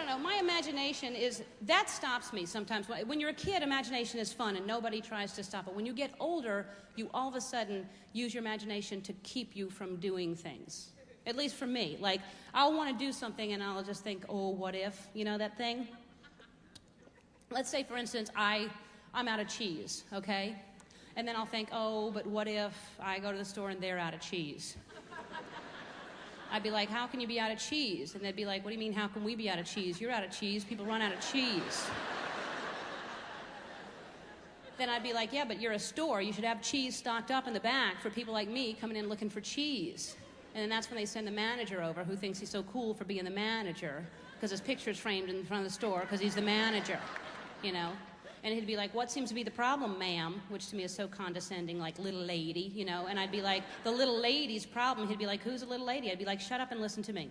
know, my imagination is, that stops me sometimes. When you're a kid, imagination is fun and nobody tries to stop it. When you get older, you all of a sudden use your imagination to keep you from doing things. At least for me. Like, I'll want to do something and I'll just think, oh, what if? You know that thing? Let's say, for instance, I'm out of cheese, okay? And then I'll think, oh, but what if I go to the store and they're out of cheese? I'd be like, how can you be out of cheese? And they'd be like, what do you mean, how can we be out of cheese? You're out of cheese. People run out of cheese. Then I'd be like, yeah, but you're a store. You should have cheese stocked up in the back for people like me coming in looking for cheese. And then that's when they send the manager over who thinks he's so cool for being the manager because his picture's framed in front of the store because he's the manager, you know? And he'd be like, what seems to be the problem, ma'am? Which to me is so condescending, like little lady, you know? And I'd be like, the little lady's problem. He'd be like, who's a little lady? I'd be like, shut up and listen to me.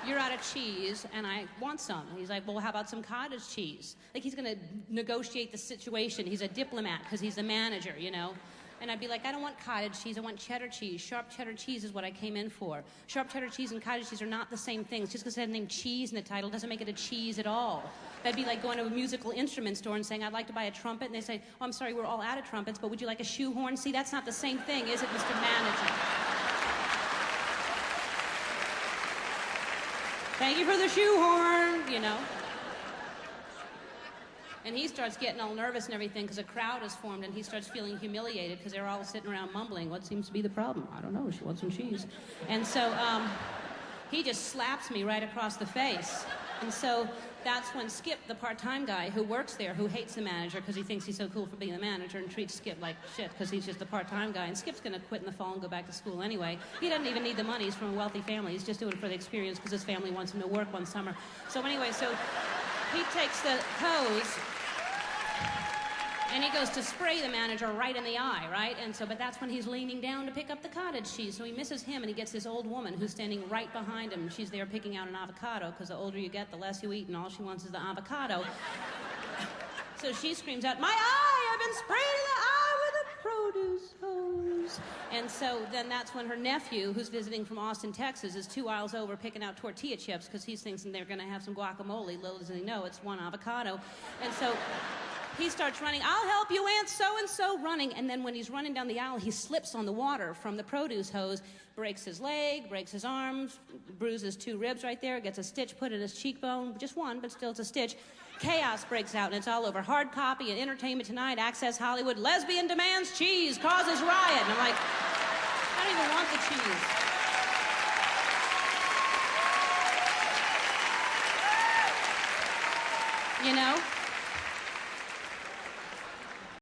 You're out of cheese, and I want some. And he's like, well, how about some cottage cheese? Like, he's going to negotiate the situation. He's a diplomat because he's the manager, you know? And I'd be like, I don't want cottage cheese, I want cheddar cheese. Sharp cheddar cheese is what I came in for. Sharp cheddar cheese and cottage cheese are not the same things. Just because it has the name cheese in the title doesn't make it a cheese at all. That'd be like going to a musical instrument store and saying, I'd like to buy a trumpet, and they say, oh, I'm sorry, we're all out of trumpets, but would you like a shoehorn? See, that's not the same thing, is it, Mr. Manager? Thank you for the shoehorn, you know. And he starts getting all nervous and everything because a crowd is formed, and he starts feeling humiliated because they're all sitting around mumbling, what seems to be the problem? I don't know, she wants some cheese. And so he just slaps me right across the face. And so that's when Skip, the part-time guy who works there, who hates the manager because he thinks he's so cool for being the manager and treats Skip like shit because he's just the part-time guy. And Skip's going to quit in the fall and go back to school anyway. He doesn't even need the money. He's from a wealthy family. He's just doing it for the experience because his family wants him to work one summer. So anyway, so he takes the hose and he goes to spray the manager right in the eye, right? And so, but that's when he's leaning down to pick up the cottage cheese. So he misses him, and he gets this old woman who's standing right behind him. She's there picking out an avocado, because the older you get, the less you eat, and all she wants is the avocado. So she screams out, my eye! I've been sprayed in the eye with a produce hose. And so then that's when her nephew, who's visiting from Austin, Texas, is 2 aisles over picking out tortilla chips, because he's thinking they're going to have some guacamole. Little does he know, it's one avocado. And so he starts running, I'll help you, Aunt so-and-so, running. And then when he's running down the aisle, he slips on the water from the produce hose, breaks his leg, breaks his arms, bruises 2 ribs right there, gets a stitch put in his cheekbone, just one, but still it's a stitch. Chaos breaks out, and it's all over Hard Copy and Entertainment Tonight, Access Hollywood. Lesbian demands cheese, causes riot. And I'm like, I don't even want the cheese. You know?